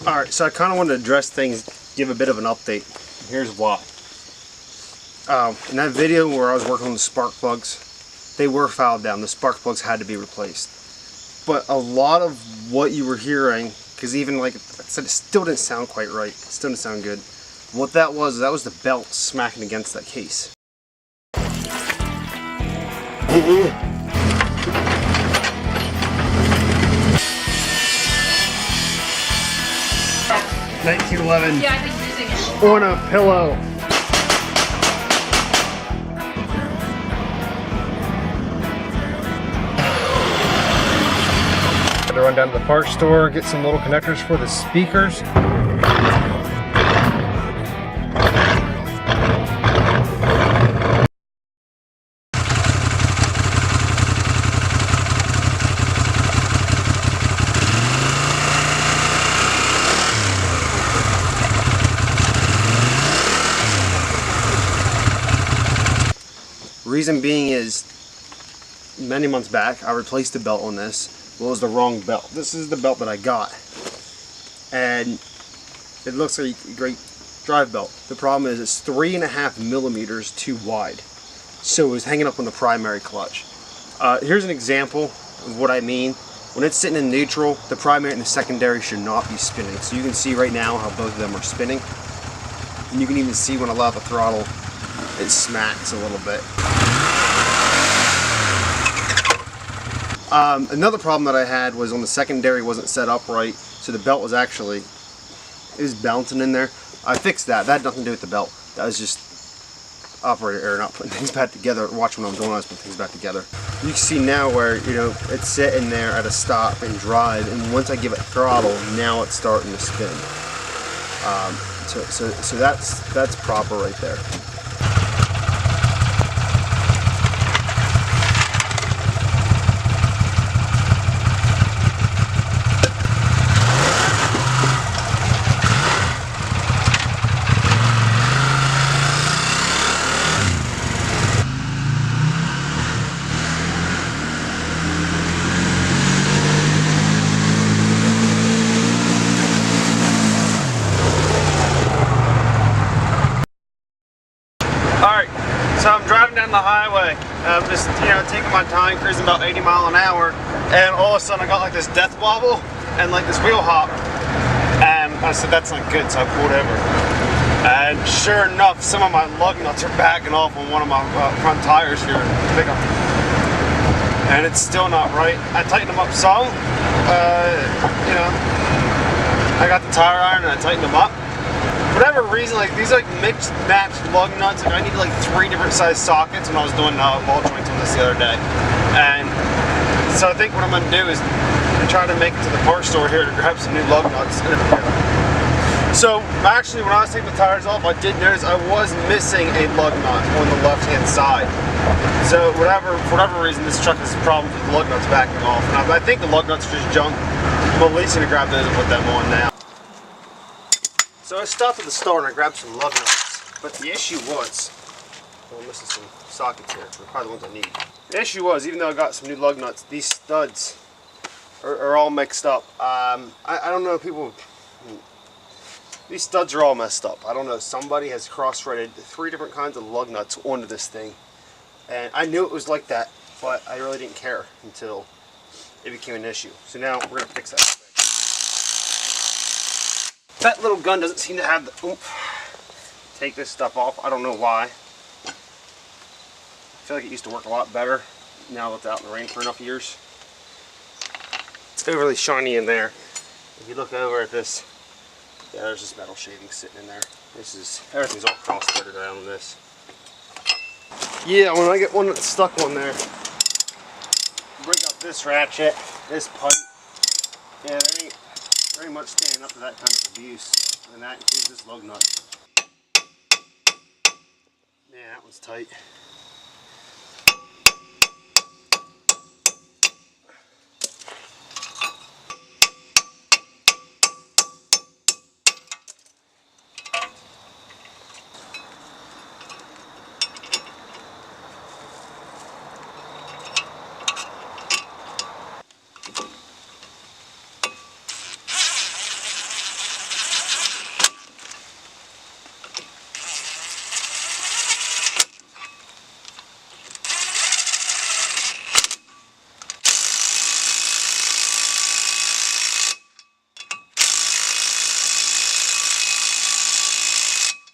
Alright, so I kind of wanted to address things, give a bit of an update. Here's why. In that video where I was working on the spark plugs, they were fouled down. The spark plugs had to be replaced. But a lot of what you were hearing, because even like I said, it still didn't sound quite right. It still didn't sound good. What that was the belt smacking against that case. 1911. Yeah, I think using it. On a pillow. Had to run down to the parts store, get some little connectors for the speakers. Reason being is, many months back, I replaced the belt on this. Well, it was the wrong belt. This is the belt that I got. And it looks like a great drive belt. The problem is it's 3.5 millimeters too wide. So it was hanging up on the primary clutch. Here's an example of what I mean. When it's sitting in neutral, the primary and the secondary should not be spinning. So you can see right now how both of them are spinning. And you can even see when I allow the throttle, it smacks a little bit. Another problem that I had was on the secondary wasn't set up right, so the belt was actually, it was bouncing in there. I fixed that. That had nothing to do with the belt. That was just operator error, not putting things back together. Watching what I'm doing, I was putting things back together. You can see now where, you know, it's sitting there at a stop and drive, and once I give it throttle, now it's starting to spin. So that's proper right there. So I'm driving down the highway, I'm just, you know, taking my time, cruising about 80 miles an hour, and all of a sudden I got like this death wobble and like this wheel hop, and I said that's not good, so I pulled over. And sure enough, some of my lug nuts are backing off on one of my front tires here, pickup, and it's still not right. I tightened them up some, you know, I got the tire iron and I tightened them up. For whatever reason, like these like mixed matched lug nuts, like I needed like 3 different size sockets when I was doing ball joints on this the other day. And so I think what I'm going to do is try to make it to the parts store here to grab some new lug nuts. So actually when I was taking the tires off, I did notice I was missing a lug nut on the left hand side. So for whatever reason, this truck has problems with lug nuts backing off. And I think the lug nuts are just junk. I'm at least going to grab those and put them on now. So I stopped at the store and I grabbed some lug nuts, but the issue was, well, I'm missing some sockets here, they're probably the ones I need. The issue was, even though I got some new lug nuts, these studs are all mixed up. I don't know, these studs are all messed up. I don't know, somebody has cross-threaded 3 different kinds of lug nuts onto this thing. And I knew it was like that, but I really didn't care until it became an issue. So now we're going to fix that. That little gun doesn't seem to have the oomph to take this stuff off. I don't know why. I feel like it used to work a lot better now that it's out in the rain for enough years. It's overly shiny in there. If you look over at this, yeah, there's this metal shaving sitting in there. Everything's all cross-threaded around this. Yeah, when I get one that's stuck on there, break out this ratchet, this pipe. Yeah, there ain't very much standing up to that kind of abuse, and that includes this lug nut. Yeah, that one's tight.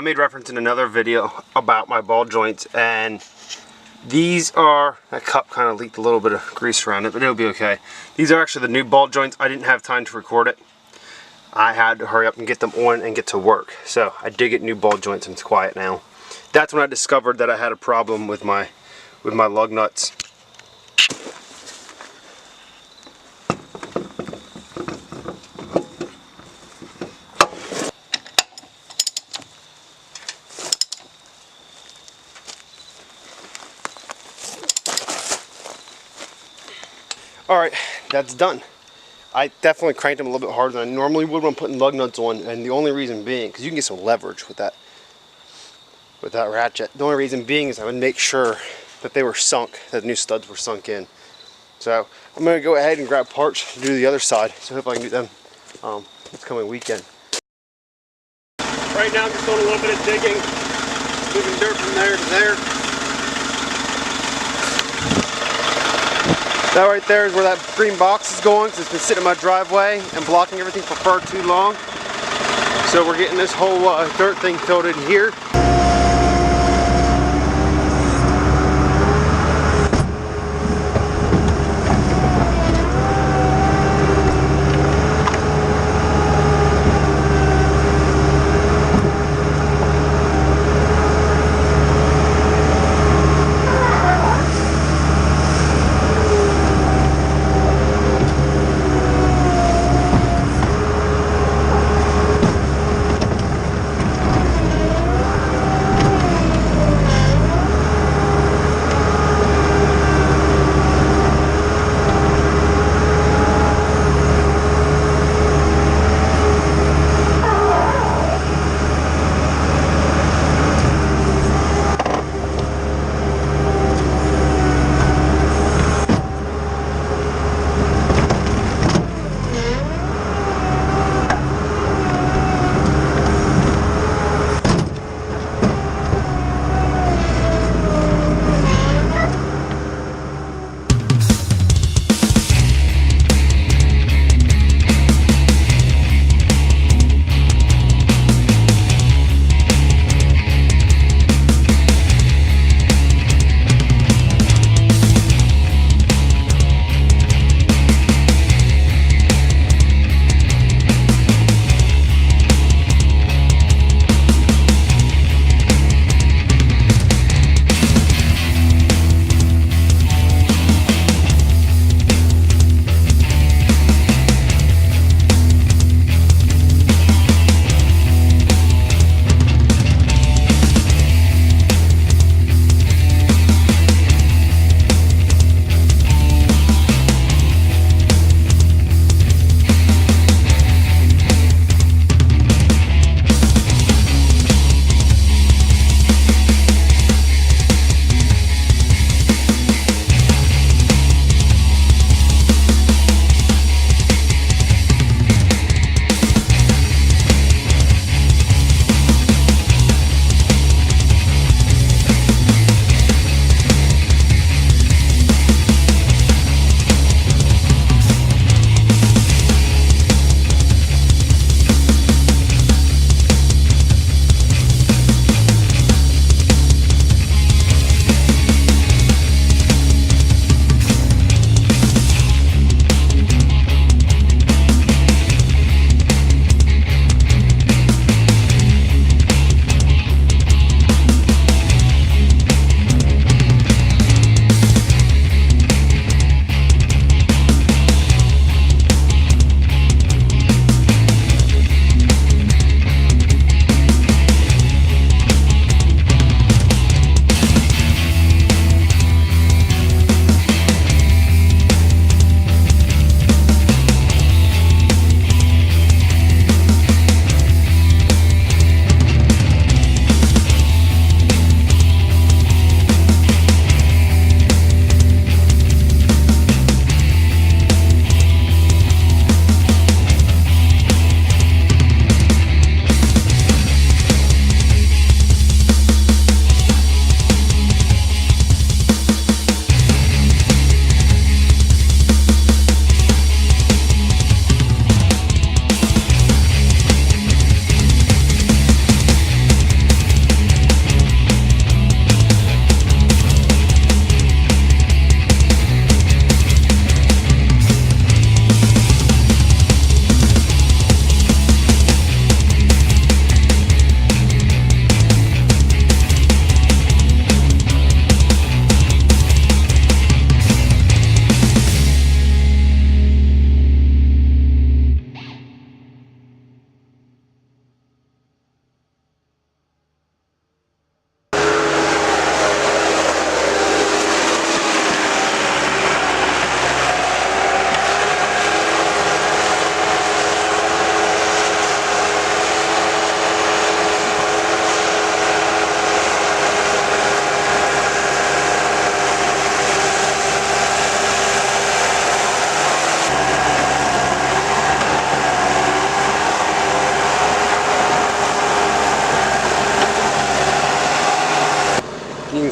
I made reference in another video about my ball joints, and these are, that cup kind of leaked a little bit of grease around it, but it'll be okay. These are actually the new ball joints. I didn't have time to record it. I had to hurry up and get them on and get to work. So I did get new ball joints and it's quiet now. That's when I discovered that I had a problem with my lug nuts. Alright, that's done. I definitely cranked them a little bit harder than I normally would when I'm putting lug nuts on, and the only reason being, because you can get some leverage with that ratchet. The only reason being is I would make sure that they were sunk, that the new studs were sunk in. So I'm going to go ahead and grab parts to do the other side, so hopefully I can get them this coming weekend. Right now I'm just doing a little bit of digging, moving dirt from there to there. That right there is where that green box is going, because it's been sitting in my driveway and blocking everything for far too long. So we're getting this whole dirt thing filled in here.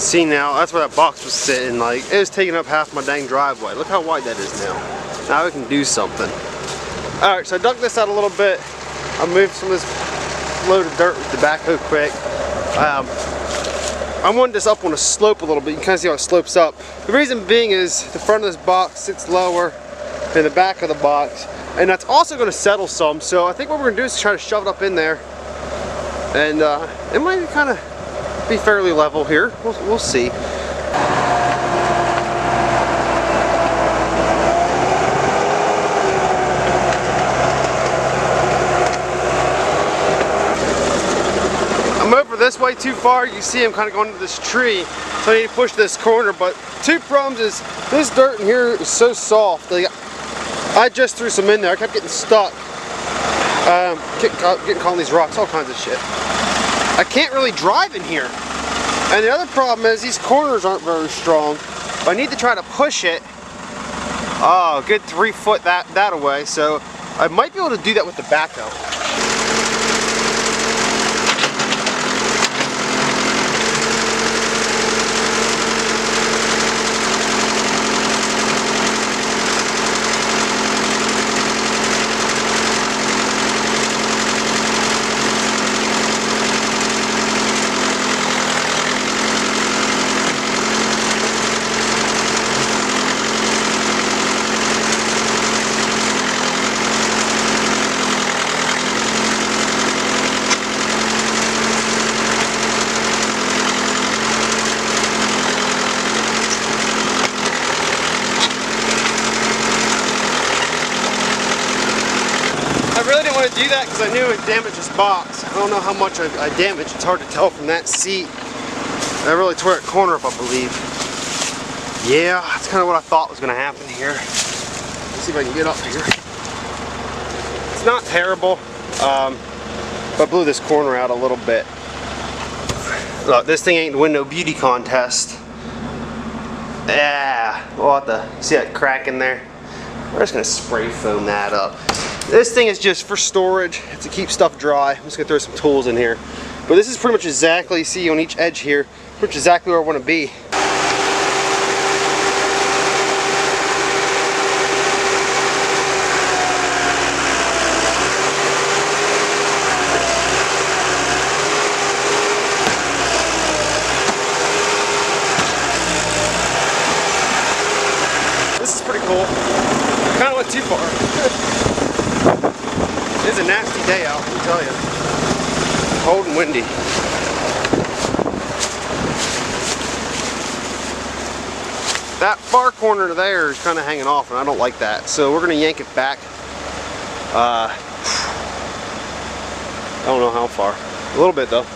can see now, that's where that box was sitting. Like, it was taking up half my dang driveway. Look how wide that is now. Now we can do something. Alright, so I dug this out a little bit. I moved some of this load of dirt with the backhoe quick. I wanted this up on a slope a little bit. You can kind of see how it slopes up. The reason being is the front of this box sits lower than the back of the box. And that's also going to settle some. So I think what we're going to do is try to shove it up in there. And it might kind of be fairly level here. We'll see. I'm over this way too far. You see I'm kind of going into this tree, so I need to push this corner. But two problems is this dirt in here is so soft. Like, I just threw some in there. I kept getting stuck. Getting caught on these rocks, all kinds of shit. I can't really drive in here. And the other problem is these corners aren't very strong. I need to try to push it. Oh, a good 3 foot that away. So I might be able to do that with the backhoe. I really didn't want to do that because I knew it would damage this box. I don't know how much I damaged. It's hard to tell from that seat. I really tore that corner up, I believe. Yeah, that's kind of what I thought was going to happen here. Let's see if I can get up here. It's not terrible, but I blew this corner out a little bit. Look, this thing ain't to win no beauty contest. Yeah, we'll have to see that crack in there. We're just going to spray foam that up. This thing is just for storage. It's to keep stuff dry. I'm just going to throw some tools in here. But this is pretty much exactly, see on each edge here, pretty much exactly where I want to be. This is pretty cool. Kind of went too far. It's a nasty day out, let me tell you. Cold and windy. That far corner there is kind of hanging off, and I don't like that. So we're going to yank it back. I don't know how far. A little bit though.